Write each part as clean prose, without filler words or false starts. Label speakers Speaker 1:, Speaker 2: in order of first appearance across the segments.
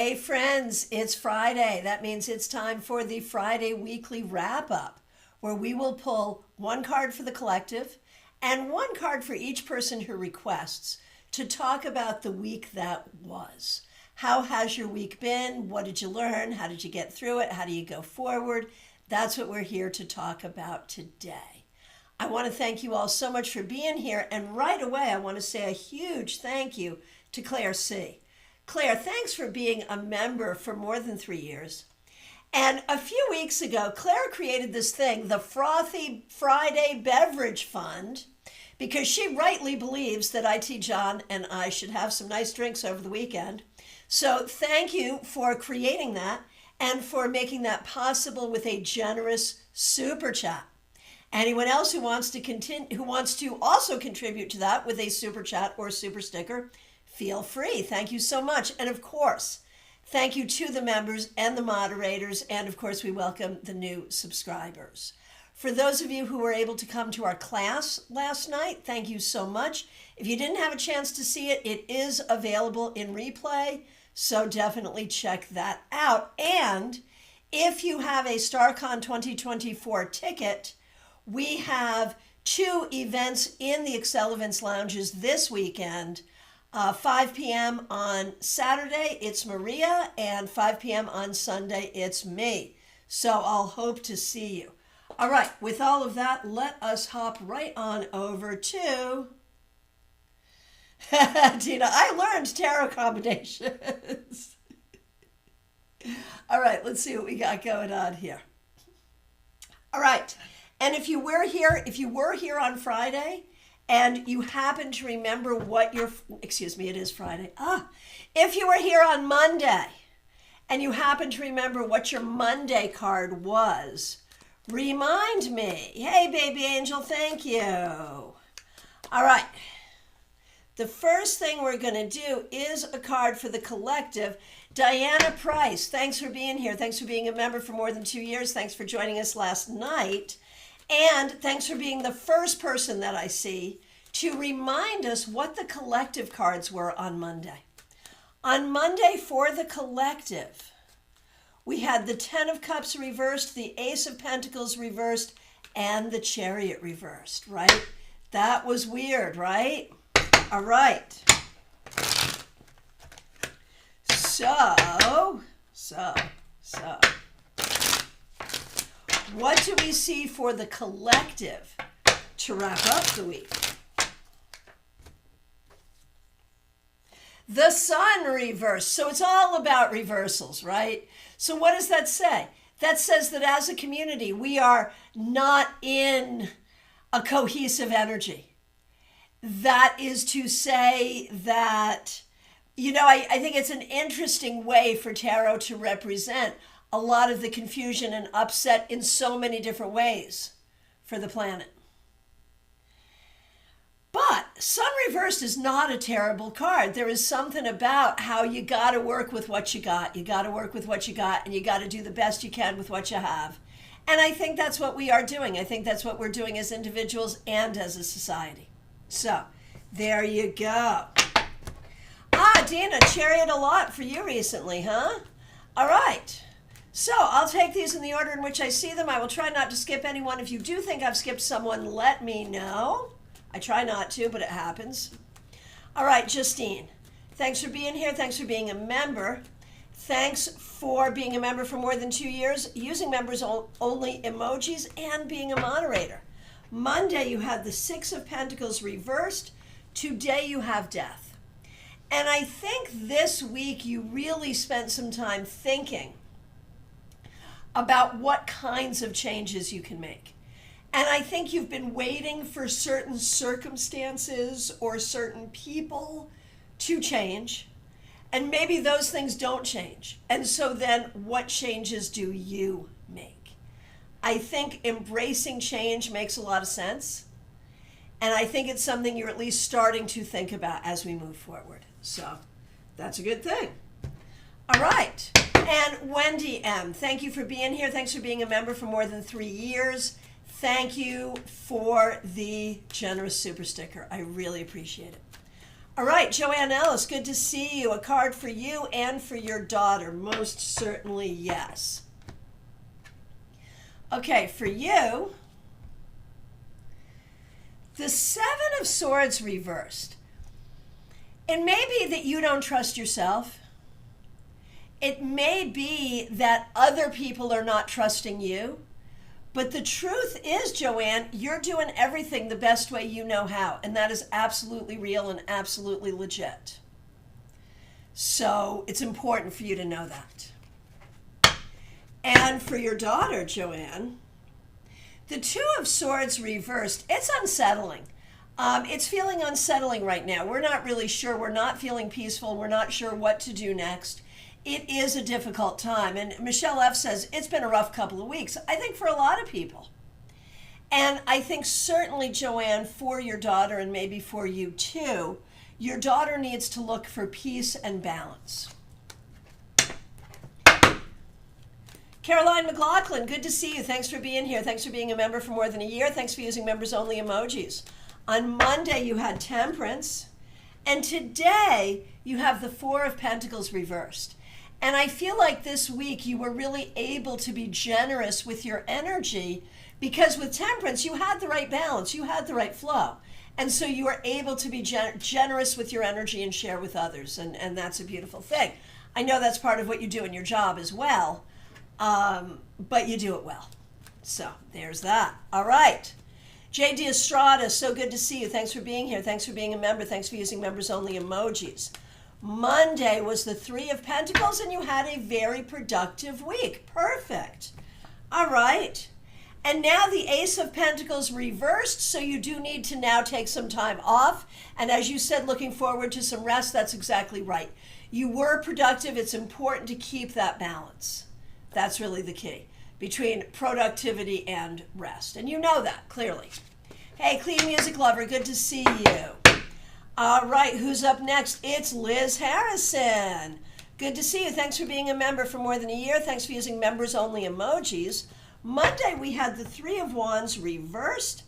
Speaker 1: Hey friends, it's Friday. That means it's time for the Friday weekly wrap up, where we will pull one card for the collective and one card for each person who requests to talk about the week that was. How has your week been? What did you learn? How did you get through it? How do you go forward? That's what we're here to talk about today. I want to thank you all so much for being here. And right away, I want to say a huge thank you to Claire C. Claire, thanks for being a member for more than 3 years. And a few weeks ago, Claire created this thing, the Frothy Friday Beverage Fund, because she rightly believes that IT John and I should have some nice drinks over the weekend. So thank you for creating that and for making that possible with a generous super chat. Anyone else who wants to also contribute to that with a super chat or super sticker, feel free. Thank you so much. And of course, thank you to the members and the moderators. And of course, we welcome the new subscribers. For those of you who were able to come to our class last night, thank you so much. If you didn't have a chance to see it, it is available in replay. So definitely check that out. And if you have a StaarCon 2024 ticket, we have 2 events in the Excel Events Lounges this weekend. 5 p.m. on Saturday, it's Maria, and 5 p.m. on Sunday, it's me. So I'll hope to see you. All right, with all of that, let us hop right on over to... Tina, I learned tarot combinations. All right, let's see what we got going on here. All right, and if you were here on Friday, and you happen to remember what your, it is Friday. If you were here on Monday and you happen to remember what your Monday card was, remind me. Hey, baby angel, thank you. All right. The first thing we're going to do is a card for the collective. Diana Price, thanks for being here. Thanks for being a member for more than 2 years. Thanks for joining us last night. And thanks for being the first person that I see to remind us what the collective cards were on Monday. On Monday for the collective, we had the 10 of Cups reversed, the Ace of Pentacles reversed, and the Chariot reversed, right? That was weird, right? All right. So. What do we see for the collective to wrap up the week? The Sun reversed. So it's all about reversals, right? So what does that say? That says that as a community, we are not in a cohesive energy. That is to say that, I think it's an interesting way for tarot to represent a lot of the confusion and upset in so many different ways for the planet. But Sun reversed is not a terrible card. There is something about how you got to work with what you got. You got to work with what you got, and you got to do the best you can with what you have. And I think that's what we are doing. I think that's what we're doing as individuals and as a society. So there you go. Dina, Chariot a lot for you recently, huh? All right. So I'll take these in the order in which I see them. I will try not to skip anyone. If you do think I've skipped someone, let me know. I try not to, but it happens. All right, Justine, thanks for being here. Thanks for being a member. Thanks for being a member for more than 2 years, using members only emojis, and being a moderator. Monday, you had the 6 of Pentacles reversed. Today, you have Death. And I think this week, you really spent some time thinking about what kinds of changes you can make. And I think you've been waiting for certain circumstances or certain people to change. And maybe those things don't change. And so then what changes do you make? I think embracing change makes a lot of sense. And I think it's something you're at least starting to think about as we move forward. So that's a good thing. All right. And Wendy M., thank you for being here. Thanks for being a member for more than 3 years. Thank you for the generous super sticker. I really appreciate it. All right, Joanne Ellis, good to see you. A card for you and for your daughter. Most certainly, yes. Okay, for you, the Seven of Swords reversed. It may be that you don't trust yourself. It may be that other people are not trusting you. But the truth is, Joanne, you're doing everything the best way you know how. And that is absolutely real and absolutely legit. So it's important for you to know that. And for your daughter, Joanne, the Two of Swords reversed, it's unsettling. It's feeling unsettling right now. We're not really sure. We're not feeling peaceful. We're not sure what to do next. It is a difficult time. And Michelle F. says, it's been a rough couple of weeks. I think for a lot of people. And I think certainly, Joanne, for your daughter and maybe for you too, your daughter needs to look for peace and balance. Caroline McLaughlin, good to see you. Thanks for being here. Thanks for being a member for more than a year. Thanks for using members only emojis. On Monday, you had Temperance. And today, you have the Four of Pentacles reversed. And I feel like this week you were really able to be generous with your energy because with Temperance, you had the right balance, you had the right flow. And so you were able to be generous with your energy and share with others. And that's a beautiful thing. I know that's part of what you do in your job as well, but you do it well. So there's that. All right. J.D. Estrada, so good to see you. Thanks for being here. Thanks for being a member. Thanks for using members only emojis. Monday was the Three of Pentacles, and you had a very productive week. Perfect. All right. And now the Ace of Pentacles reversed, so you do need to now take some time off. And as you said, looking forward to some rest, that's exactly right. You were productive. It's important to keep that balance. That's really the key between productivity and rest. And you know that, clearly. Hey, Clean Music Lover, good to see you. All right, who's up next? It's Liz Harrison. Good to see you. Thanks for being a member for more than a year. Thanks for using members only emojis. Monday, we had the Three of Wands reversed.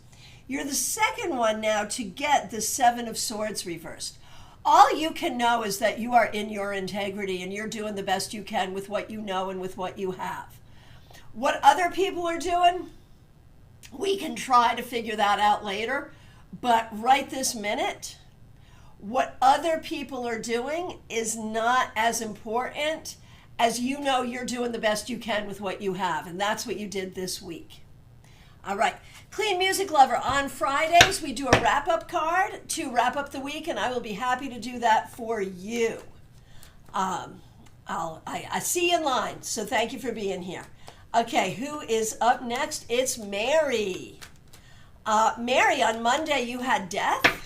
Speaker 1: You're the second one now to get the Seven of Swords reversed. All you can know is that you are in your integrity and you're doing the best you can with what you know and with what you have. What other people are doing, we can try to figure that out later. But right this minute, what other people are doing is not as important as you know you're doing the best you can with what you have. And that's what you did this week. All right. Clean Music Lover, on Fridays, we do a wrap-up card to wrap up the week, and I will be happy to do that for you. I see you in line, so thank you for being here. Okay, who is up next? It's Mary. Mary, on Monday, you had Death.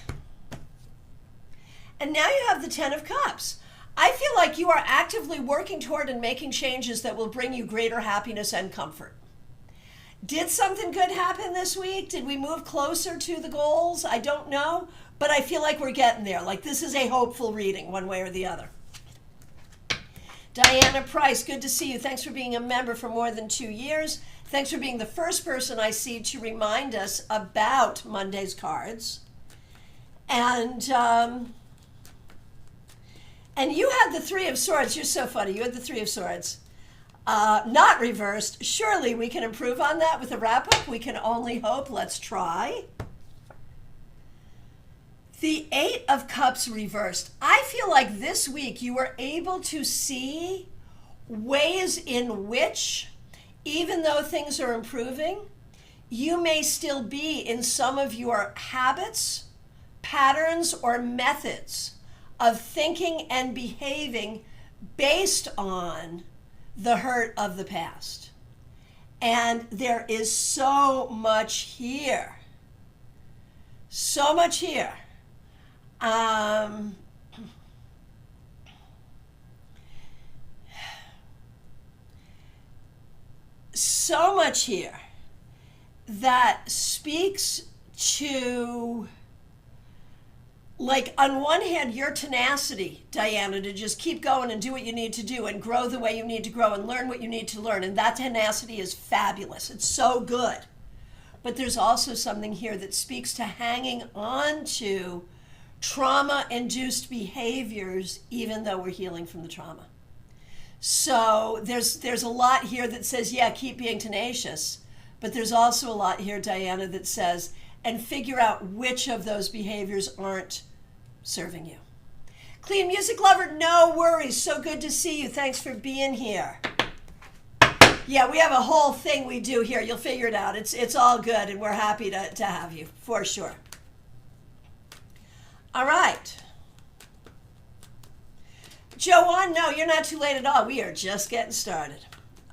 Speaker 1: And now you have the Ten of Cups. I feel like you are actively working toward and making changes that will bring you greater happiness and comfort. Did something good happen this week? Did we move closer to the goals? I don't know, but I feel like we're getting there. Like this is a hopeful reading one way or the other. Diana Price, good to see you. Thanks for being a member for more than 2 years. Thanks for being the first person I see to remind us about Monday's cards. And you had the Three of Swords. You're so funny. You had the Three of Swords. Not reversed. Surely we can improve on that with a wrap-up. We can only hope. Let's try. The Eight of Cups reversed. I feel like this week you were able to see ways in which, even though things are improving, you may still be in some of your habits, patterns, or methods of thinking and behaving based on the hurt of the past. And there is so much here. So much here. So much here that speaks to, like, on one hand, your tenacity, Diana, to just keep going and do what you need to do and grow the way you need to grow and learn what you need to learn. And that tenacity is fabulous. It's so good. But there's also something here that speaks to hanging on to trauma-induced behaviors, even though we're healing from the trauma. So there's a lot here that says, yeah, keep being tenacious, but there's also a lot here, Diana, that says, and figure out which of those behaviors aren't serving you. Clean music lover, no worries. So good to see you. Thanks for being here. Yeah, we have a whole thing we do here. You'll figure it out. It's all good, and we're happy to have you, for sure. All right. Joanne, no, you're not too late at all. We are just getting started.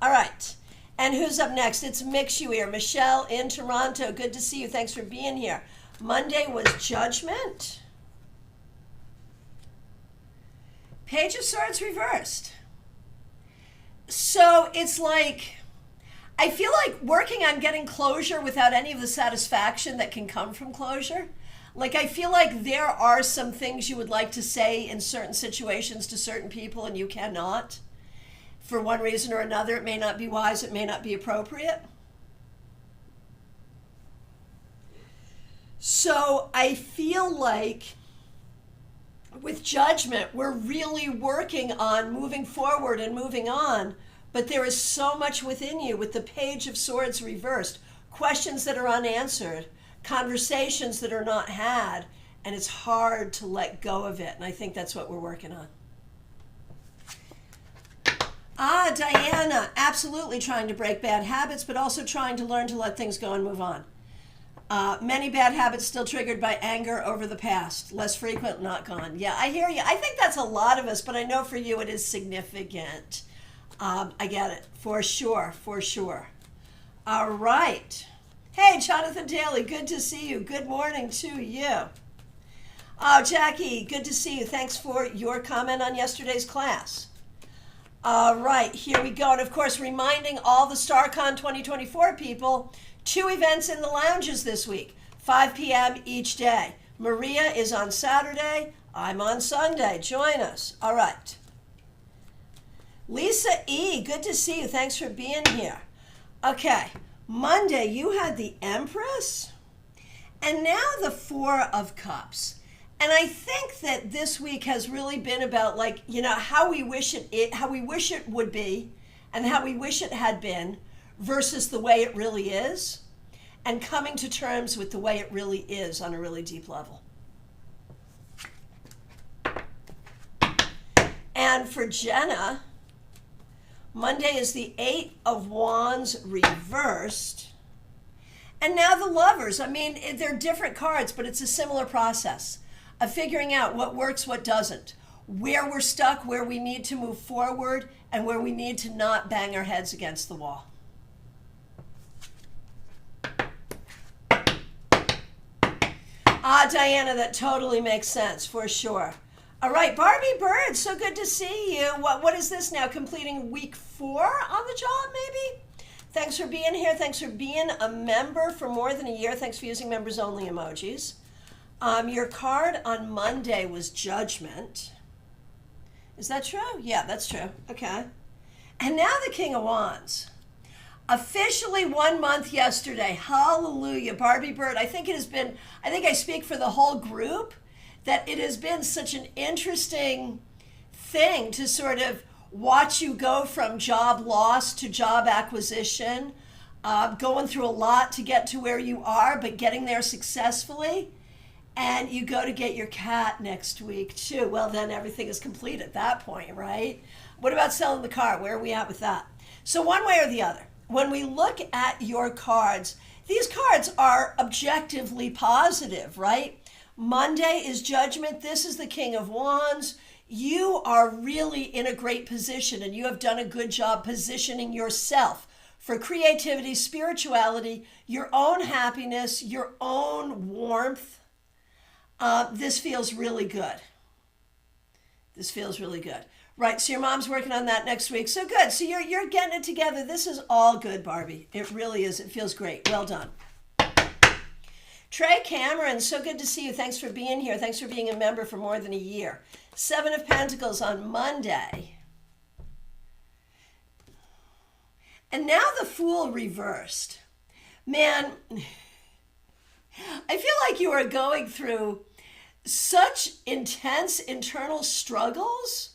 Speaker 1: All right. And who's up next? It's Mixuir. Michelle in Toronto. Good to see you. Thanks for being here. Monday was Judgment. Page of Swords reversed. So it's like, I feel like working on getting closure without any of the satisfaction that can come from closure. Like, I feel like there are some things you would like to say in certain situations to certain people and you cannot. For one reason or another, it may not be wise, it may not be appropriate. So I feel like with Judgment, we're really working on moving forward and moving on, but there is so much within you with the Page of Swords reversed, questions that are unanswered, conversations that are not had, and it's hard to let go of it, and I think that's what we're working on. Ah, Diana, absolutely trying to break bad habits, but also trying to learn to let things go and move on. Many bad habits still triggered by anger over the past. Less frequent, not gone. Yeah, I hear you. I think that's a lot of us, but I know for you it is significant. I get it. For sure, for sure. All right. Hey, Jonathan Daly, good to see you. Good morning to you. Oh, Jackie, good to see you. Thanks for your comment on yesterday's class. All right, here we go. And of course, reminding all the StaarCon 2024 people, 2 events in the lounges this week, 5 p.m. each day. Maria is on Saturday. I'm on Sunday. Join us. All right. Lisa E., good to see you. Thanks for being here. Okay, Monday, you had the Empress, and now the 4 of Cups. And I think that this week has really been about, like, you know, how we wish it would be, and how we wish it had been, versus the way it really is, and coming to terms with the way it really is on a really deep level. And for Jenna, Monday is the 8 of Wands reversed. And now the Lovers. I mean, they're different cards, but it's a similar process of figuring out what works, what doesn't, where we're stuck, where we need to move forward, and where we need to not bang our heads against the wall. Ah, Diana, that totally makes sense, for sure. All right, Barbie Bird, so good to see you. What is this now, completing week 4 on the job, maybe? Thanks for being here. Thanks for being a member for more than a year. Thanks for using members-only emojis. Your card on Monday was Judgment. Is that true? Yeah, that's true. Okay. And now the King of Wands. Officially 1 month yesterday. Hallelujah. Barbie Bird, I think I speak for the whole group, that it has been such an interesting thing to sort of watch you go from job loss to job acquisition, going through a lot to get to where you are, but getting there successfully. And you go to get your cat next week too. Well, then everything is complete at that point, right? What about selling the car? Where are we at with that? So one way or the other, when we look at your cards, these cards are objectively positive, right? Monday is Judgment. This is the King of Wands. You are really in a great position, and you have done a good job positioning yourself for creativity, spirituality, your own happiness, your own warmth. This feels really good. This feels really good. Right, so your mom's working on that next week. So good. So you're getting it together. This is all good, Barbie. It really is. It feels great. Well done. Trey Cameron, so good to see you. Thanks for being here. Thanks for being a member for more than a year. 7 of Pentacles on Monday. And now the Fool reversed. Man, I feel like you are going through such intense internal struggles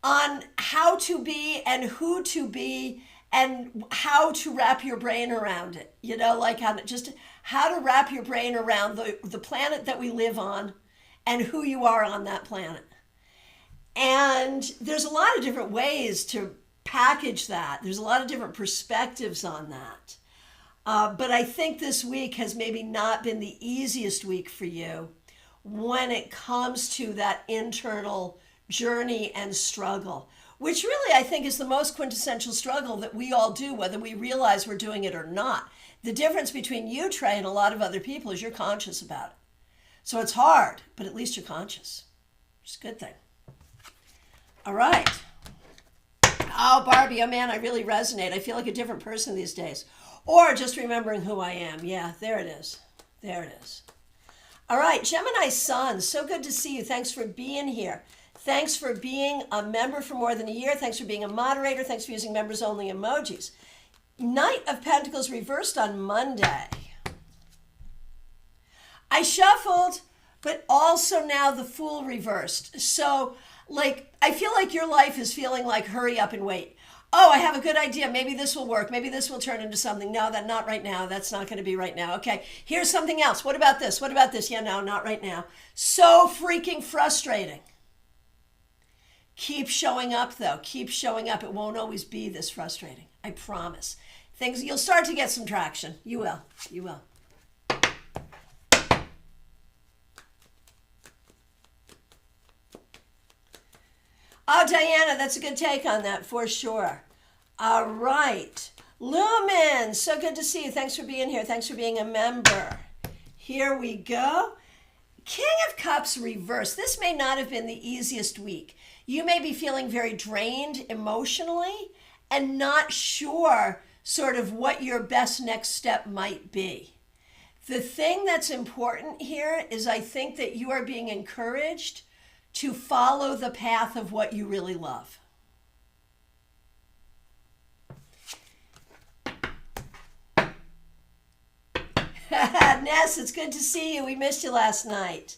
Speaker 1: on how to be and who to be and how to wrap your brain around it. Like how to wrap your brain around the planet that we live on and who you are on that planet. And there's a lot of different ways to package that. There's a lot of different perspectives on that. But I think this week has maybe not been the easiest week for you when it comes to that internal journey and struggle, which really I think is the most quintessential struggle that we all do, whether we realize we're doing it or not. The difference between you, Trey, and a lot of other people is you're conscious about it. So it's hard, but at least you're conscious. It's a good thing. All right. Oh, Barbie, oh man, I really resonate. I feel like a different person these days. Or just remembering who I am. Yeah, there it is. There it is. All right, Gemini Sun, so good to see you. Thanks for being here. Thanks for being a member for more than a year. Thanks for being a moderator. Thanks for using members only emojis. Knight of Pentacles reversed on Monday. I shuffled, but also now the Fool reversed. So, I feel like your life is feeling like hurry up and wait. Oh, I have a good idea. Maybe this will work. Maybe this will turn into something. No, not right now. That's not going to be right now. Okay, here's something else. What about this? What about this? Yeah, no, not right now. So freaking frustrating. Keep showing up, though. Keep showing up. It won't always be this frustrating. I promise. You'll start to get some traction. You will. You will. Oh, Diana, that's a good take on that for sure. All right. Lumen, so good to see you. Thanks for being here. Thanks for being a member. Here we go. King of Cups reversed. This may not have been the easiest week. You may be feeling very drained emotionally and not sure sort of what your best next step might be. The thing that's important here is I think that you are being encouraged to follow the path of what you really love. Ness, it's good to see you. We missed you last night.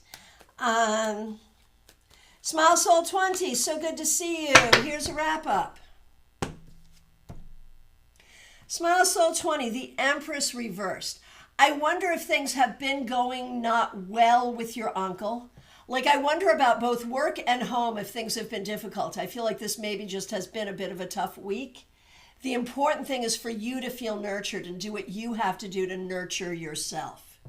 Speaker 1: Smile Soul 20, so good to see you. Here's a wrap up. Smile Soul 20, the Empress reversed. I wonder if things have been going not well with your uncle. I wonder about both work and home if things have been difficult. I feel like this maybe just has been a bit of a tough week. The important thing is for you to feel nurtured and do what you have to do to nurture yourself.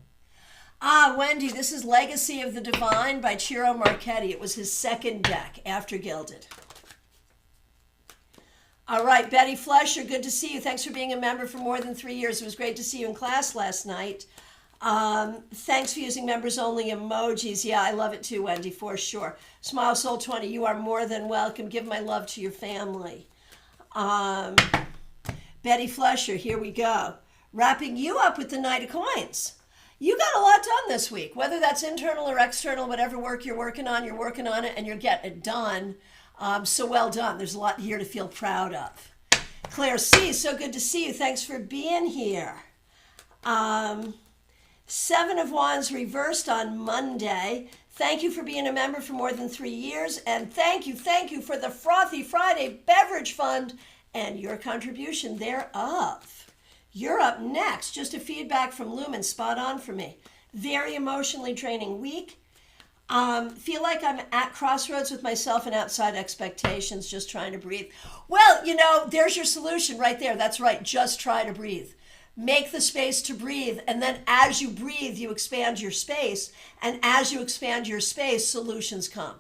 Speaker 1: Wendy, this is Legacy of the Divine by Ciro Marchetti. It was his second deck after Gilded. All right, Betty Fleischer, good to see you. Thanks for being a member for more than 3 years. It was great to see you in class last night. Thanks for using members only emojis. Yeah, I love it too, Wendy, for sure. Smile Soul 20, you are more than welcome. Give my love to your family. Betty Fleischer, here we go. Wrapping you up with the Knight of Coins. You got a lot done this week, whether that's internal or external, whatever work you're working on it and you're getting it done. So well done. There's a lot here to feel proud of. Claire C., so good to see you. Thanks for being here. Seven of Wands reversed on Monday. Thank you for being a member for more than 3 years. And thank you for the Frothy Friday Beverage Fund and your contribution thereof. You're up next. Just a feedback from Lumen. Spot on for me. Very emotionally draining week. Feel like I'm at crossroads with myself and outside expectations, just trying to breathe. Well, there's your solution right there. That's right. Just try to breathe. Make the space to breathe. And then as you breathe, you expand your space. And as you expand your space, solutions come.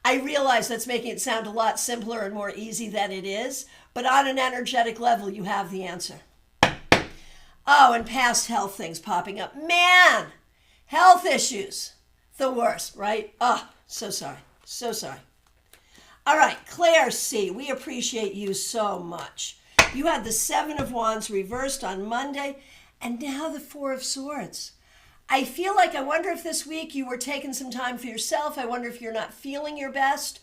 Speaker 1: I realize that's making it sound a lot simpler and more easy than it is. But on an energetic level, you have the answer. Oh, and past health things popping up. Man, health issues. The worst, right? Oh, so sorry. So sorry. All right, Claire C., we appreciate you so much. You had the Seven of Wands reversed on Monday, and now the Four of Swords. I feel like I wonder if this week you were taking some time for yourself. I wonder if you're not feeling your best.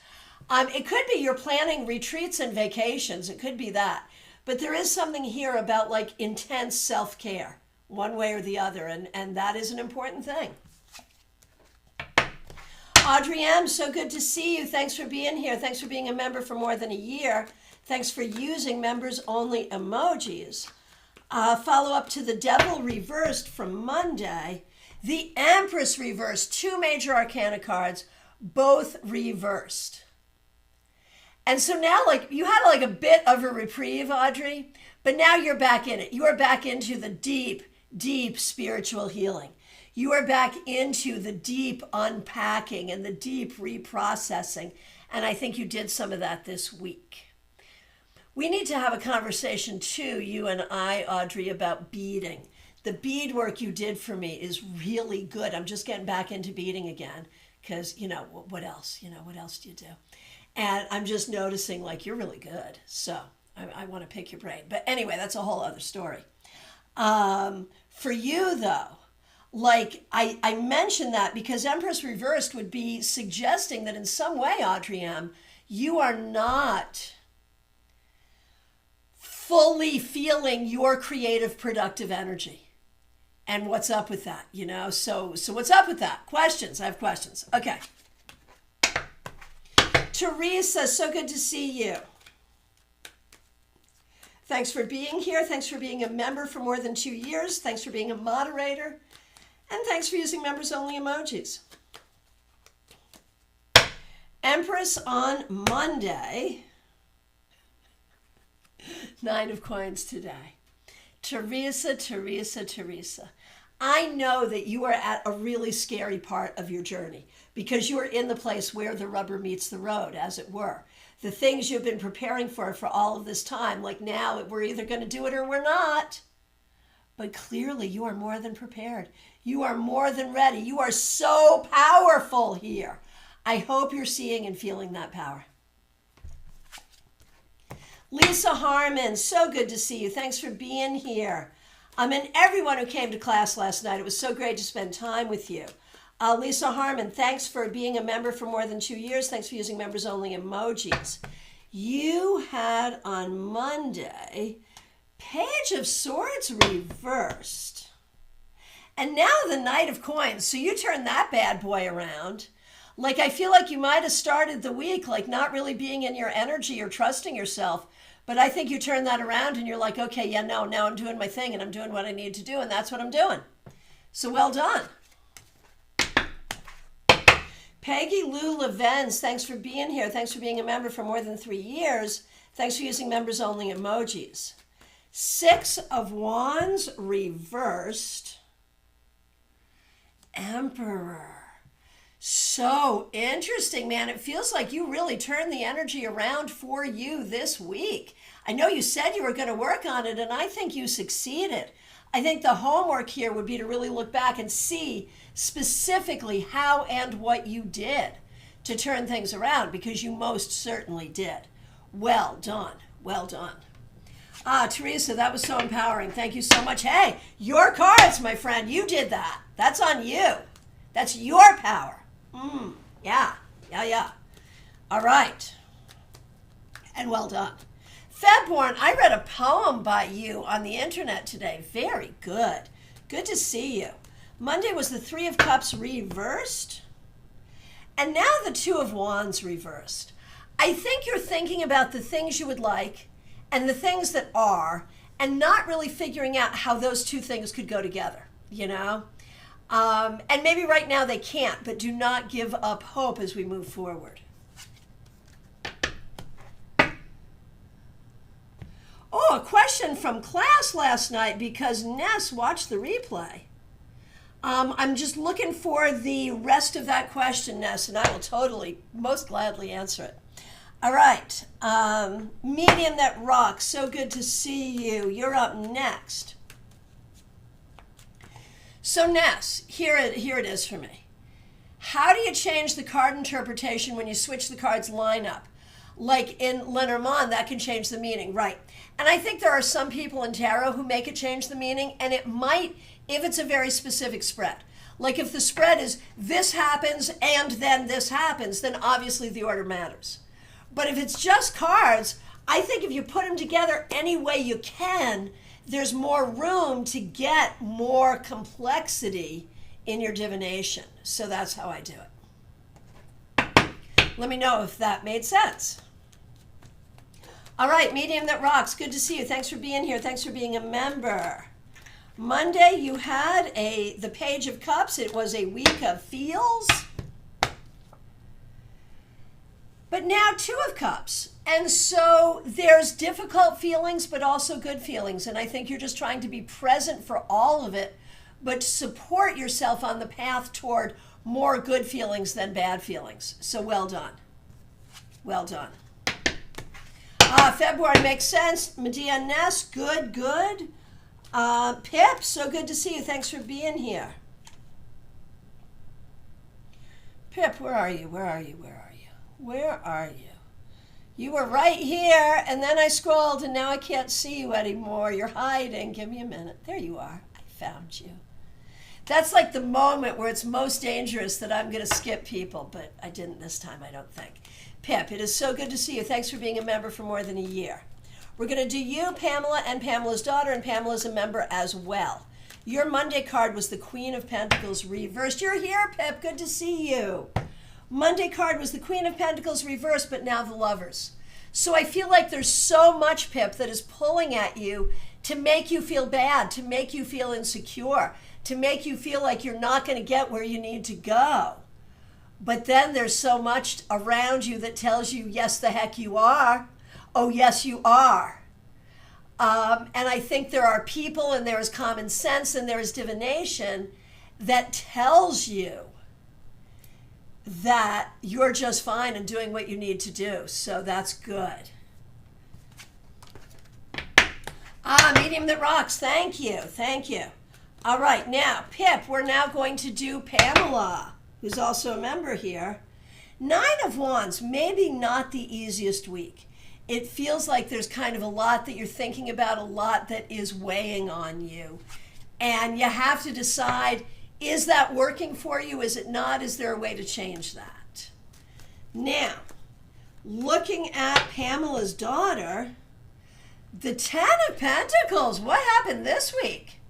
Speaker 1: It could be you're planning retreats and vacations. It could be that. But there is something here about intense self-care, one way or the other, and that is an important thing. Audrey M., so good to see you. Thanks for being here. Thanks for being a member for more than a year. Thanks for using members-only emojis. Follow up to the Devil reversed from Monday. The Empress reversed, 2 major arcana cards, both reversed. And so now, you had a bit of a reprieve, Audrey, but now you're back in it. You are back into the deep, deep spiritual healing. You are back into the deep unpacking and the deep reprocessing. And I think you did some of that this week. We need to have a conversation too, you and I, Audrey, about beading. The bead work you did for me is really good. I'm just getting back into beading again because, what else? What else do you do? And I'm just noticing you're really good. So I want to pick your brain. But anyway, that's a whole other story. For you though, I mentioned that because Empress Reversed would be suggesting that in some way, Audrey M., you are not fully feeling your creative, productive energy. And what's up with that, So what's up with that? Questions. I have questions. Okay. Teresa, so good to see you. Thanks for being here. Thanks for being a member for more than 2 years. Thanks for being a moderator. And thanks for using members-only emojis. Empress on Monday. 9 of coins today. Teresa. I know that you are at a really scary part of your journey because you are in the place where the rubber meets the road, as it were. The things you've been preparing for all of this time, now we're either going to do it or we're not. But clearly you are more than prepared. You are more than ready. You are so powerful here. I hope you're seeing and feeling that power. Lisa Harmon, so good to see you. Thanks for being here. And everyone who came to class last night, it was so great to spend time with you. Lisa Harmon, thanks for being a member for more than 2 years. Thanks for using members-only emojis. You had on Monday, Page of Swords reversed. And now the Knight of Coins. So you turned that bad boy around. I feel like you might have started the week, not really being in your energy or trusting yourself. But I think you turned that around and you're okay, yeah, no, now I'm doing my thing and I'm doing what I need to do. And that's what I'm doing. So well done. Peggy Lou Levens, thanks for being here. Thanks for being a member for more than 3 years. Thanks for using members-only emojis. 6 of Wands reversed. Emperor. So interesting, man. It feels like you really turned the energy around for you this week. I know you said you were going to work on it, and I think you succeeded. I think the homework here would be to really look back and see specifically how and what you did to turn things around, because you most certainly did. Well done. Well done. Teresa, that was so empowering. Thank you so much. Hey, your cards, my friend. You did that. That's on you. That's your power. Yeah. All right. And well done. Febborn, I read a poem by you on the internet today. Very good. Good to see you. Monday was the 3 of Cups reversed. And now the 2 of Wands reversed. I think you're thinking about the things you would like and the things that are, and not really figuring out how those two things could go together, And maybe right now they can't, but do not give up hope as we move forward. Oh, a question from class last night because Ness watched the replay. I'm just looking for the rest of that question, Ness, and I will most gladly answer it. All right. Medium that rocks. So good to see you. You're up next. So Ness, here it is for me. How do you change the card interpretation when you switch the cards lineup? Like in Lenormand, that can change the meaning, right? And I think there are some people in tarot who make it change the meaning, and it might if it's a very specific spread. Like if the spread is this happens and then this happens, then obviously the order matters. But if it's just cards, I think if you put them together any way you can, there's more room to get more complexity in your divination. So that's how I do it. Let me know if that made sense. All right, Medium That Rocks, good to see you. Thanks for being here. Thanks for being a member. Monday, you had the Page of Cups. It was a week of feels. But now Two of Cups. And so there's difficult feelings, but also good feelings. And I think you're just trying to be present for all of it, but support yourself on the path toward more good feelings than bad feelings. So well done. Well done. February makes sense. Medea Ness, good, good. Pip, so good to see you. Thanks for being here. Pip, where are you? Where are you? Where are you? Where are you? You were right here, and then I scrolled, and now I can't see you anymore. You're hiding. Give me a minute. There you are. I found you. That's like the moment where it's most dangerous that I'm going to skip people, but I didn't this time, I don't think. Pip, it is so good to see you. Thanks for being a member for more than a year. We're going to do you, Pamela, and Pamela's daughter, and Pamela's a member as well. Your Monday card was the Queen of Pentacles reversed. You're here, Pip. Good to see you. Monday card was the Queen of Pentacles reversed, but now the Lovers. So I feel like there's so much, Pip, that is pulling at you to make you feel bad, to make you feel insecure, to make you feel like you're not going to get where you need to go. But then there's so much around you that tells you, yes, the heck you are. Oh, yes, you are. And I think there are people, and there is common sense, and there is divination that tells you that you're just fine and doing what you need to do. So that's good. Medium That Rocks. Thank you. Thank you. All right. Now, Pip, we're now going to do Pamela, who's also a member here. 9 of Wands, maybe not the easiest week. It feels like there's kind of a lot that you're thinking about, a lot that is weighing on you. And you have to decide, is that working for you? Is it not? Is there a way to change that? Now, looking at Pamela's daughter, the 10 of Pentacles. What happened this week?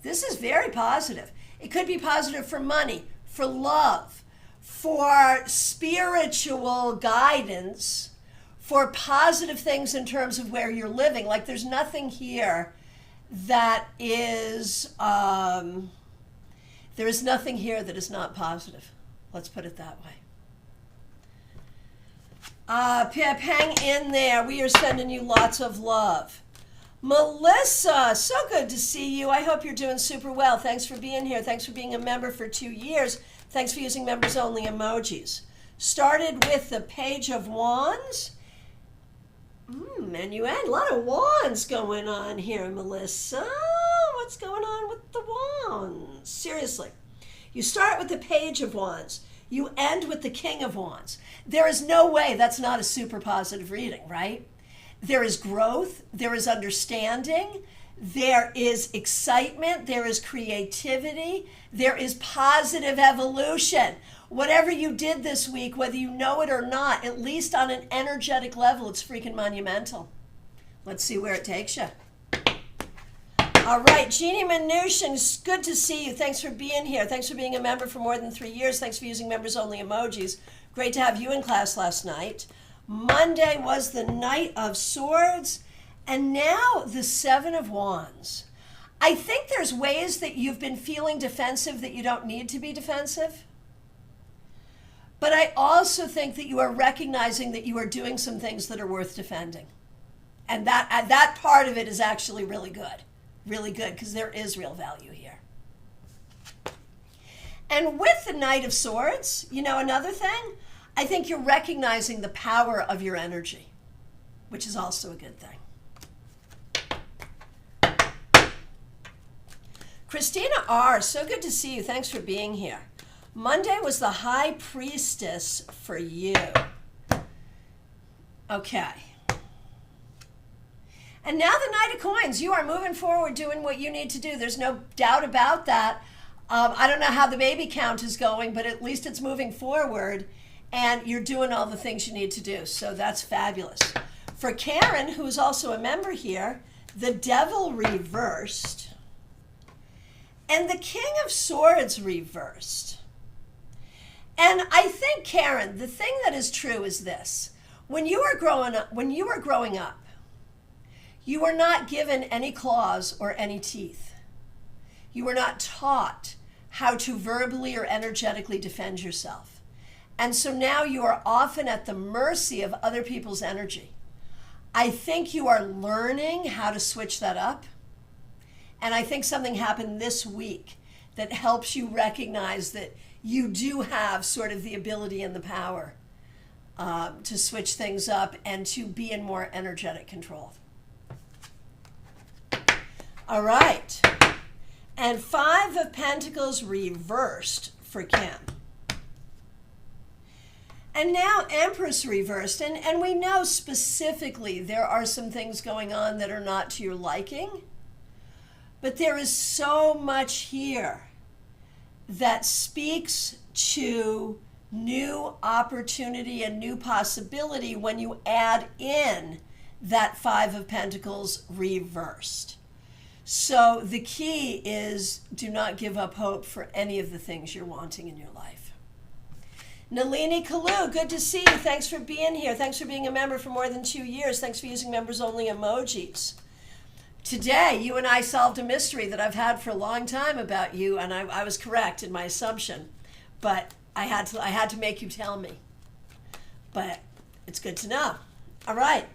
Speaker 1: This is very positive. It could be positive for money, for love, for spiritual guidance, for positive things in terms of where you're living. Like there's nothing here that is, there is nothing here that is not positive. Let's put it that way. Pip, hang in there. We are sending you lots of love. Melissa, so good to see you. I hope you're doing super well. Thanks for being here. Thanks for being a member for 2 years. Thanks for using members only emojis. Started with the Page of Wands. And you had a lot of wands going on here, Melissa. What's going on with the wands? Seriously. You start with the Page of Wands. You end with the King of Wands. There is no way that's not a super positive reading, right? There is growth. There is understanding. There is excitement. There is creativity. There is positive evolution. Whatever you did this week, whether you know it or not, at least on an energetic level, it's freaking monumental. Let's see where it takes you. All right, Jeannie Mnuchin, good to see you. Thanks for being here. Thanks for being a member for more than 3 years. Thanks for using members only emojis. Great to have you in class last night. Monday was the Knight of Swords, and now the 7 of Wands. I think there's ways that you've been feeling defensive that you don't need to be defensive. But I also think that you are recognizing that you are doing some things that are worth defending. And that part of it is actually really good. Really good, because there is real value here. And with the Knight of Swords, you know, another thing, I think you're recognizing the power of your energy, which is also a good thing. Christina R., so good to see you. Thanks for being here. Monday was the High Priestess for you. Okay. And now the Knight of Coins. You are moving forward, doing what you need to do. There's no doubt about that. I don't know how the baby count is going, but at least it's moving forward, and you're doing all the things you need to do. So that's fabulous. For Karen, who's also a member here, the Devil reversed, and the King of Swords reversed. And I think, Karen, the thing that is true is this. When you were growing up, you were not given any claws or any teeth. You were not taught how to verbally or energetically defend yourself. And so now you are often at the mercy of other people's energy. I think you are learning how to switch that up. And I think something happened this week that helps you recognize that you do have sort of the ability and the power to switch things up and to be in more energetic control. All right. And 5 of Pentacles reversed for Kim. And now Empress reversed. And we know specifically there are some things going on that are not to your liking. But there is so much here that speaks to new opportunity and new possibility when you add in that 5 of Pentacles reversed. So the key is do not give up hope for any of the things you're wanting in your life. Nalini Kalu, good to see you. Thanks for being here. Thanks for being a member for more than 2 years. Thanks for using members only emojis. Today, you and I solved a mystery that I've had for a long time about you, and I was correct in my assumption, but I had to make you tell me. But it's good to know. All right.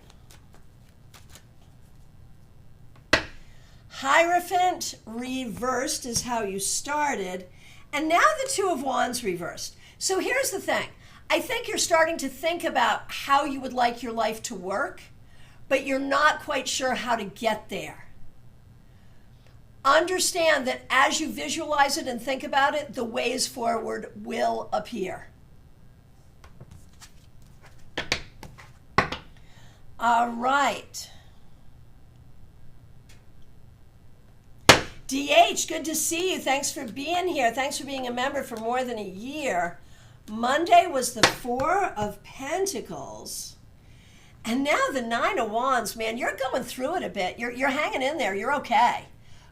Speaker 1: Hierophant reversed is how you started, and now the 2 of Wands reversed. So here's the thing. I think you're starting to think about how you would like your life to work, but you're not quite sure how to get there. Understand that as you visualize it and think about it, the ways forward will appear. All right. DH, good to see you. Thanks for being here. Thanks for being a member for more than a year. Monday was the 4 of Pentacles. And now the 9 of Wands, man, you're going through it a bit. You're hanging in there. You're okay.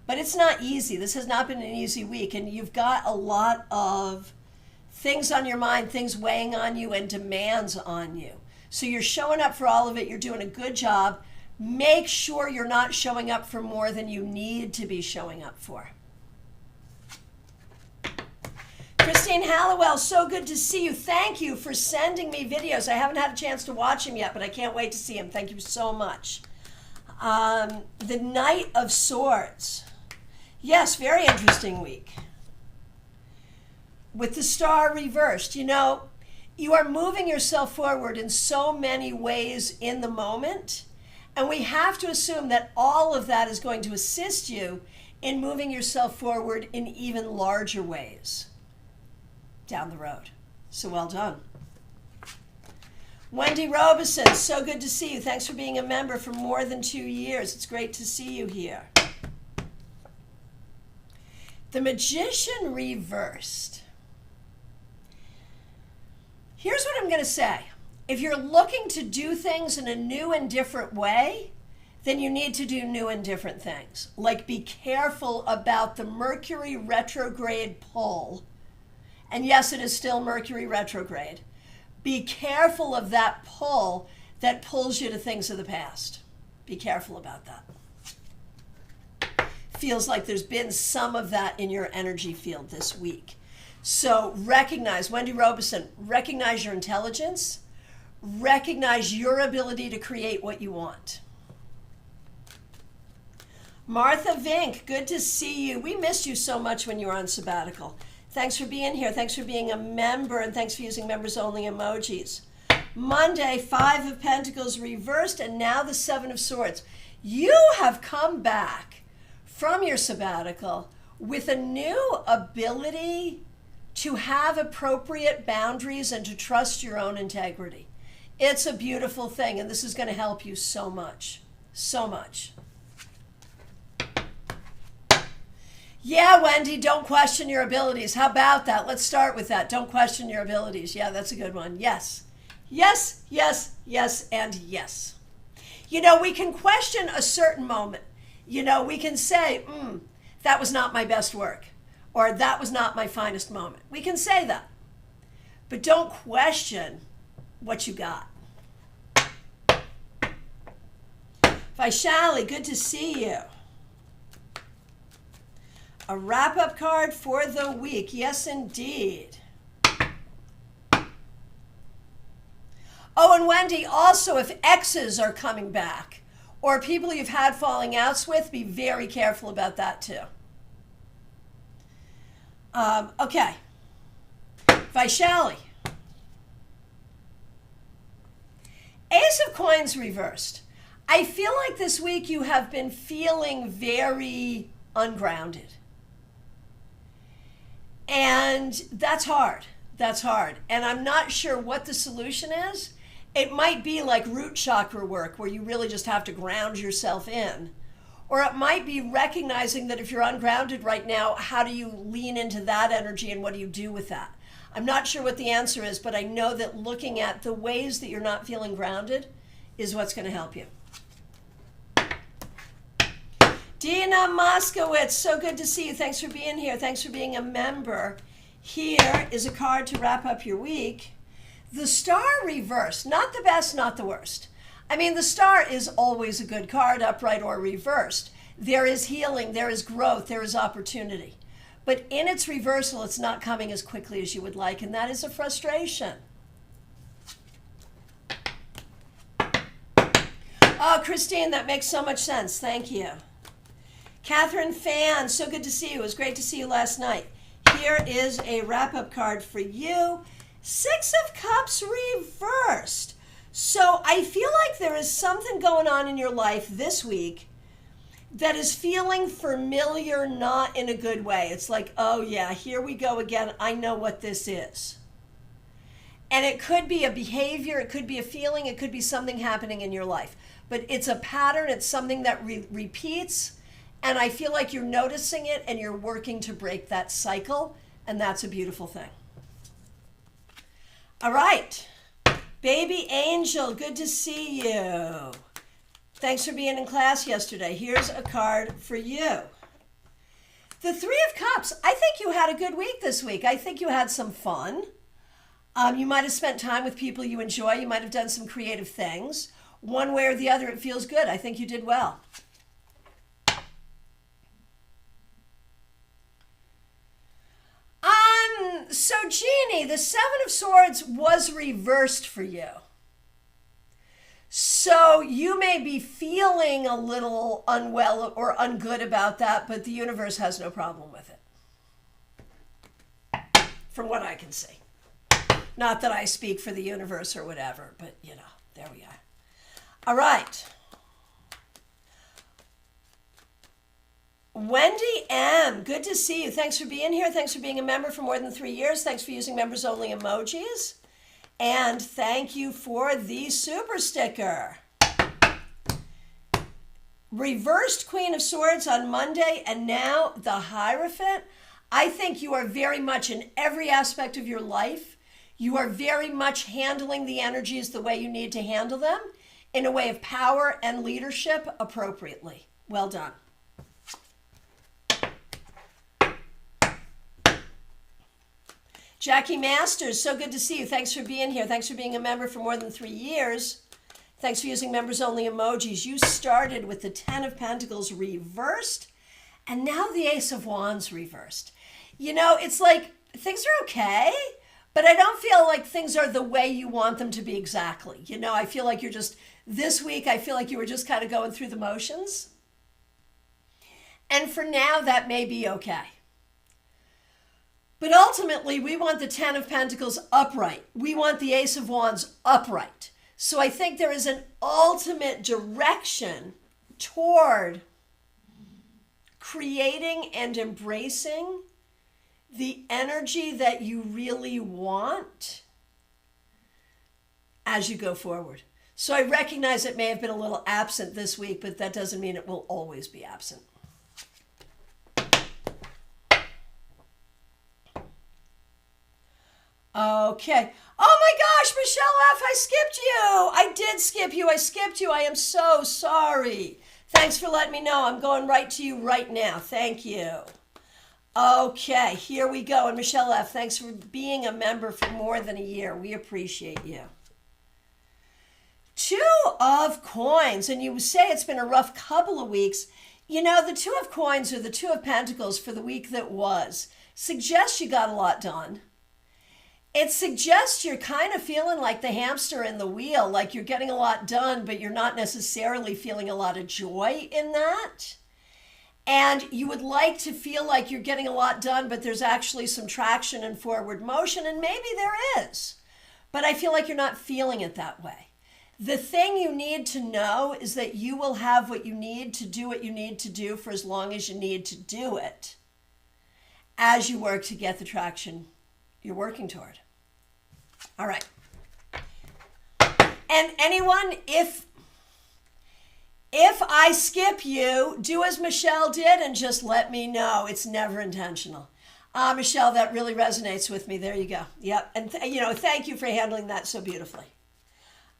Speaker 1: But it's not easy. This has not been an easy week. And you've got a lot of things on your mind, things weighing on you, and demands on you. So you're showing up for all of it. You're doing a good job. Make sure you're not showing up for more than you need to be showing up for. Christine Halliwell, so good to see you. Thank you for sending me videos. I haven't had a chance to watch them yet, but I can't wait to see them. Thank you so much. The Knight of Swords. Yes, very interesting week. With the Star reversed, you know, you are moving yourself forward in so many ways in the moment. And we have to assume that all of that is going to assist you in moving yourself forward in even larger ways down the road. So well done. Wendy Robeson, so good to see you. Thanks for being a member for more than 2 years. It's great to see you here. The Magician reversed. Here's what I'm going to say. If you're looking to do things in a new and different way, then you need to do new and different things. Like be careful about the Mercury retrograde pull. And yes, it is still Mercury retrograde. Be careful of that pull that pulls you to things of the past. Be careful about that. Feels like there's been some of that in your energy field this week. So recognize, Wendy Robeson, recognize your intelligence. Recognize your ability to create what you want. Martha Vink, good to see you. We missed you so much when you were on sabbatical. Thanks for being here. Thanks for being a member, and thanks for using members only emojis. Monday, 5 of Pentacles reversed, and now the 7 of Swords. You have come back from your sabbatical with a new ability to have appropriate boundaries and to trust your own integrity. It's a beautiful thing, and this is going to help you so much. So much. Yeah, Wendy, don't question your abilities. How about that? Let's start with that. Don't question your abilities. Yeah, that's a good one. Yes. Yes, yes, yes, and yes. You know, we can question a certain moment. You know, we can say, that was not my best work, or that was not my finest moment. We can say that. but don't question what you got. Vaishali, good to see you. A wrap-up card for the week. Yes, indeed. Oh, and Wendy, also, if exes are coming back or people you've had falling outs with, be very careful about that too. Okay. Vaishali. Ace of Coins reversed. I feel like this week you have been feeling very ungrounded. And that's hard. That's hard. And I'm not sure what the solution is. It might be like root chakra work where you really just have to ground yourself in. Or it might be recognizing that if you're ungrounded right now, how do you lean into that energy and what do you do with that? I'm not sure what the answer is, but I know that looking at the ways that you're not feeling grounded is what's going to help you. Dina Moskowitz, so good to see you. Thanks for being here. Thanks for being a member. Here is a card to wrap up your week. The Star reversed. Not the best, not the worst. I mean, the Star is always a good card, upright or reversed. There is healing, there is growth, there is opportunity. But in its reversal, it's not coming as quickly as you would like, and that is a frustration. Oh, Christine, that makes so much sense. Thank you. Catherine Fan, so good to see you. It was great to see you last night. Here is a wrap-up card for you. Six of Cups reversed. So I feel like there is something going on in your life this week that is feeling familiar, not in a good way. It's like, oh yeah, here we go again. I know what this is. And it could be a behavior, it could be a feeling, it could be something happening in your life. But it's a pattern, it's something that repeats. And I feel like you're noticing it and you're working to break that cycle. And that's a beautiful thing. All right. Baby Angel, good to see you. Thanks for being in class yesterday. Here's a card for you. The Three of Cups. I think you had a good week this week. I think you had some fun. You might have spent time with people you enjoy. You might have done some creative things. One way or the other, it feels good. I think you did well. So Jeannie, the Seven of Swords was reversed for you. So you may be feeling a little unwell or ungood about that, but the universe has no problem with it. From what I can see. Not that I speak for the universe or whatever, but you know, there we are. All right. Wendy M., good to see you. Thanks for being here. Thanks for being a member for more than 3 years. Thanks for using members-only emojis. And thank you for the super sticker. Reversed Queen of Swords on Monday, and now the Hierophant. I think you are very much in every aspect of your life. You are very much handling the energies the way you need to handle them in a way of power and leadership appropriately. Well done. Jackie Masters, so good to see you. Thanks for being here. Thanks for being a member for more than 3 years. Thanks for using members-only emojis. You started with the Ten of Pentacles reversed, and now the Ace of Wands reversed. You know, it's like things are okay, but I don't feel like things are the way you want them to be exactly. You know, I feel like you're just, this week, I feel like you were just kind of going through the motions. And for now, that may be okay. But ultimately, we want the Ten of Pentacles upright. We want the Ace of Wands upright. So I think there is an ultimate direction toward creating and embracing the energy that you really want as you go forward. So I recognize it may have been a little absent this week, but that doesn't mean it will always be absent. Okay. Oh my gosh, Michelle F., I skipped you. I did skip you. I skipped you. I am so sorry. Thanks for letting me know. I'm going right to you right now. Thank you. Okay, here we go. And Michelle F., thanks for being a member for more than a year. We appreciate you. Two of coins, and you say it's been a rough couple of weeks. You know, the two of coins or the two of pentacles for the week that was suggests you got a lot done. It suggests you're kind of feeling like the hamster in the wheel, like you're getting a lot done, but you're not necessarily feeling a lot of joy in that. And you would like to feel like you're getting a lot done, but there's actually some traction and forward motion, and maybe there is. But I feel like you're not feeling it that way. The thing you need to know is that you will have what you need to do what you need to do for as long as you need to do it as you work to get the traction you're working toward. All right. And anyone, if I skip you, do as Michelle did and just let me know. It's never intentional. Michelle, that really resonates with me. There you go. Yep. And thank you for handling that so beautifully.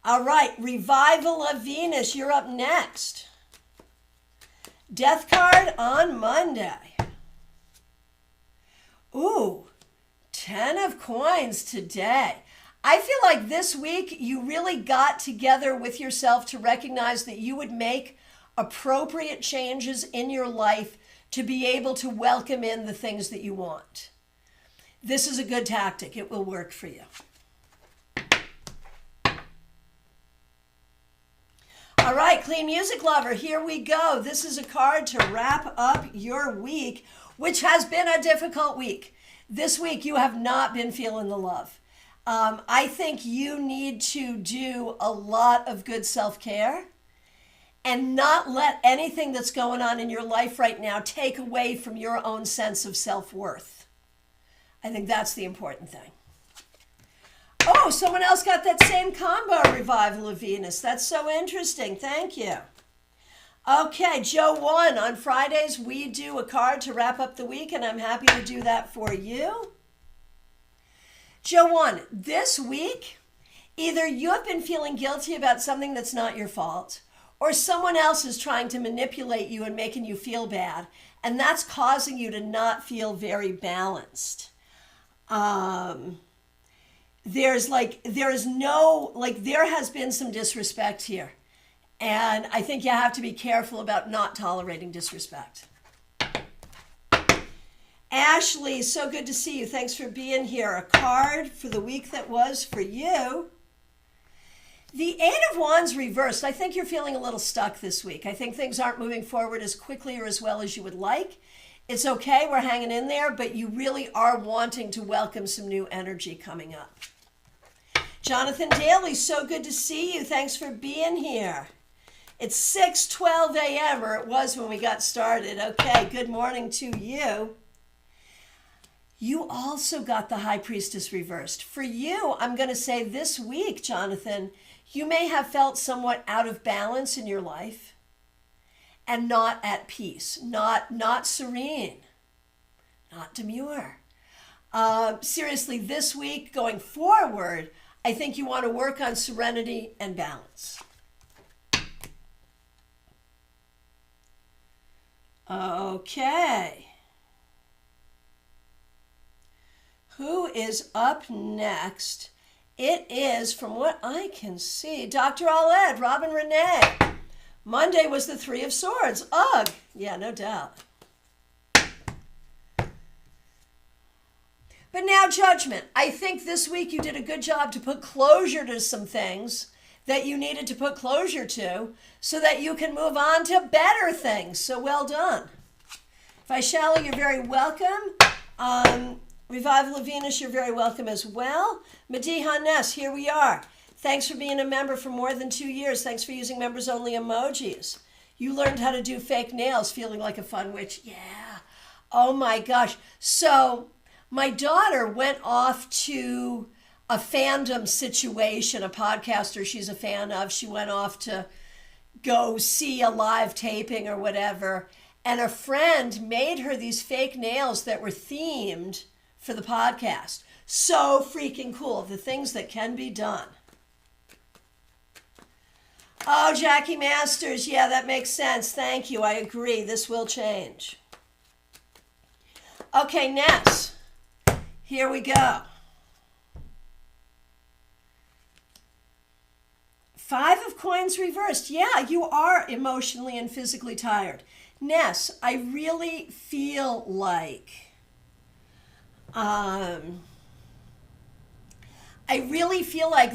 Speaker 1: All right, Revival of Venus, you're up next. Death card on Monday. Ooh, 10 of coins today. I feel like this week you really got together with yourself to recognize that you would make appropriate changes in your life to be able to welcome in the things that you want. This is a good tactic. It will work for you. All right, Clean Music Lover, here we go. This is a card to wrap up your week, which has been a difficult week. This week, you have not been feeling the love. I think you need to do a lot of good self-care and not let anything that's going on in your life right now take away from your own sense of self-worth. I think that's the important thing. Oh, someone else got that same combo, Revival of Venus. That's so interesting. Thank you. Okay, Joe 1. On Fridays, we do a card to wrap up the week, and I'm happy to do that for you. Joe 1, this week, either you have been feeling guilty about something that's not your fault, or someone else is trying to manipulate you and making you feel bad, and that's causing you to not feel very balanced. There has been some disrespect here. And I think you have to be careful about not tolerating disrespect. Ashley, so good to see you. Thanks for being here. A card for the week that was for you. The Eight of Wands reversed. I think you're feeling a little stuck this week. I think things aren't moving forward as quickly or as well as you would like. It's okay, we're hanging in there, but you really are wanting to welcome some new energy coming up. Jonathan Daly, so good to see you. Thanks for being here. It's 6:12 a.m., or it was when we got started. Okay, good morning to you. You also got the High Priestess reversed. For you, I'm going to say this week, Jonathan, you may have felt somewhat out of balance in your life and not at peace, not serene, not demure. Seriously, this week going forward, I think you want to work on serenity and balance. Okay. Who is up next? It is, from what I can see, Dr. Aled, Robin Renee. Monday was the Three of Swords. Ugh. Yeah, no doubt. But now Judgment. I think this week you did a good job to put closure to some things that you needed to put closure to so that you can move on to better things. So well done. Vaishali, you're very welcome. Revival of Venus, you're very welcome as well. Madiha Ness, here we are. Thanks for being a member for more than 2 years. Thanks for using members-only emojis. You learned how to do fake nails, feeling like a fun witch. Yeah. Oh my gosh. So my daughter went off to a fandom situation, a podcaster she's a fan of. She went off to go see a live taping or whatever. And a friend made her these fake nails that were themed for the podcast. So freaking cool. The things that can be done. Oh, Jackie Masters. Yeah, that makes sense. Thank you. I agree. This will change. Okay, Ness, here we go. 5 of coins reversed. Yeah, you are emotionally and physically tired. Ness, I really feel like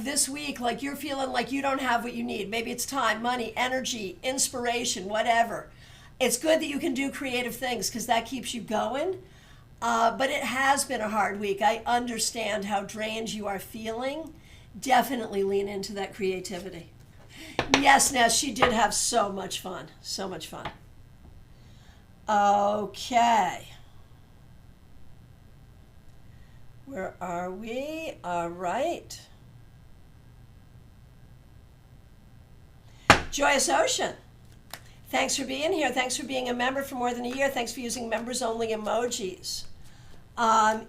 Speaker 1: this week, like you're feeling like you don't have what you need. Maybe it's time, money, energy, inspiration, whatever. It's good that you can do creative things because that keeps you going. But it has been a hard week. I understand how drained you are feeling. Definitely lean into that creativity. Yes, Ness, she did have so much fun. So much fun. Okay. Where are we? All right. Joyous Ocean. Thanks for being here. Thanks for being a member for more than a year. Thanks for using members-only emojis.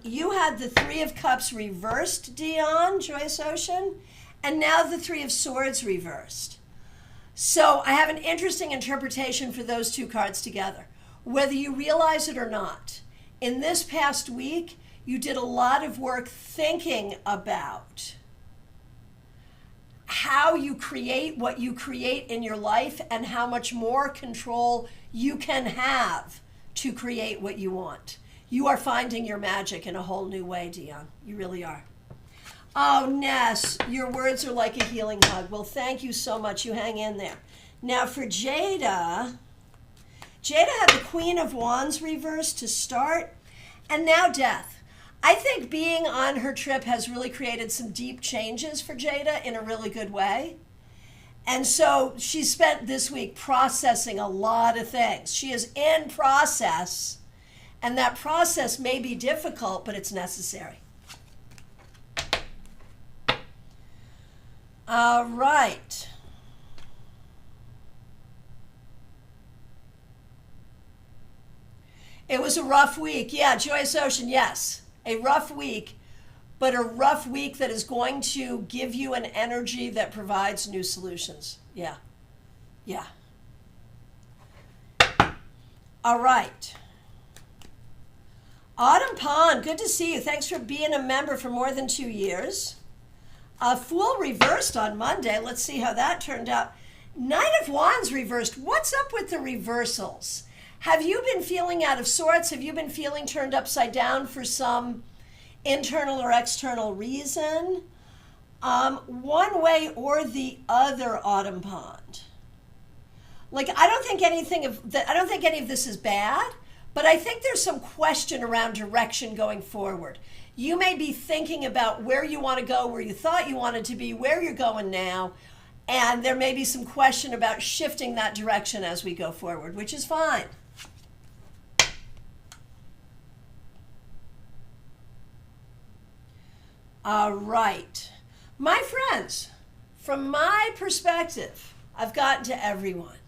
Speaker 1: You had the 3 of Cups reversed, Dion, Joyous Ocean, and now the 3 of Swords reversed. So I have an interesting interpretation for those 2 cards together. Whether you realize it or not, in this past week, you did a lot of work thinking about how you create what you create in your life and how much more control you can have to create what you want. You are finding your magic in a whole new way, Dion. You really are. Oh, Ness, your words are like a healing hug. Well, thank you so much. You hang in there. Now for Jada, Jada had the Queen of Wands reversed to start, and now Death. I think being on her trip has really created some deep changes for Jada in a really good way. And so she spent this week processing a lot of things. She is in process, and that process may be difficult, but it's necessary. All right. It was a rough week. Yeah, Joyous Ocean, yes. A rough week, but a rough week that is going to give you an energy that provides new solutions. Yeah. Yeah. All right. Autumn Pond, good to see you. Thanks for being a member for more than 2 years. Fool reversed on Monday. Let's see how that turned out. Knight of Wands reversed. What's up with the reversals? Have you been feeling out of sorts? Have you been feeling turned upside down for some internal or external reason? One way or the other, Autumn Pond. Like, I don't think any of this is bad, but I think there's some question around direction going forward. You may be thinking about where you want to go, where you thought you wanted to be, where you're going now, and there may be some question about shifting that direction as we go forward, which is fine. All right. My friends, from my perspective, I've gotten to everyone.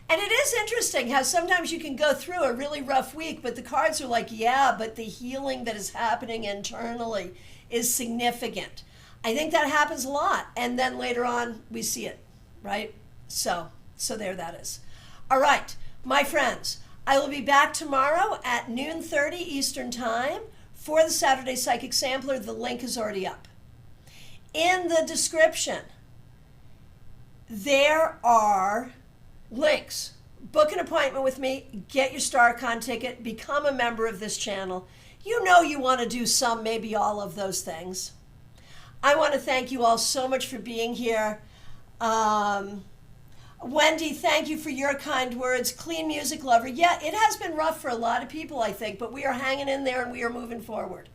Speaker 1: And it is interesting how sometimes you can go through a really rough week, but the cards are like, yeah, but the healing that is happening internally is significant. I think that happens a lot. And then later on, we see it, right? So there that is. All right, my friends, I will be back tomorrow at noon 30 Eastern Time for the Saturday Psychic Sampler. The link is already up. In the description, there are links. Book an appointment with me, get your StaarCon ticket, become a member of this channel. You know you want to do some, maybe all of those things. I want to thank you all so much for being here. Wendy, thank you for your kind words. Clean music lover. Yeah, it has been rough for a lot of people, I think, but we are hanging in there and we are moving forward.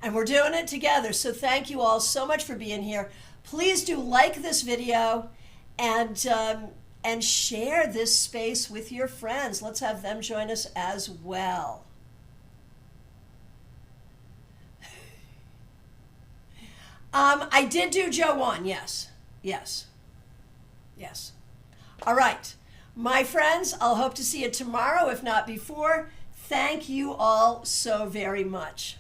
Speaker 1: And we're doing it together. So thank you all so much for being here. Please do like this video and share this space with your friends. Let's have them join us as well. I did do Joe 1, yes. Yes. Yes. All right. My friends, I'll hope to see you tomorrow, if not before. Thank you all so very much.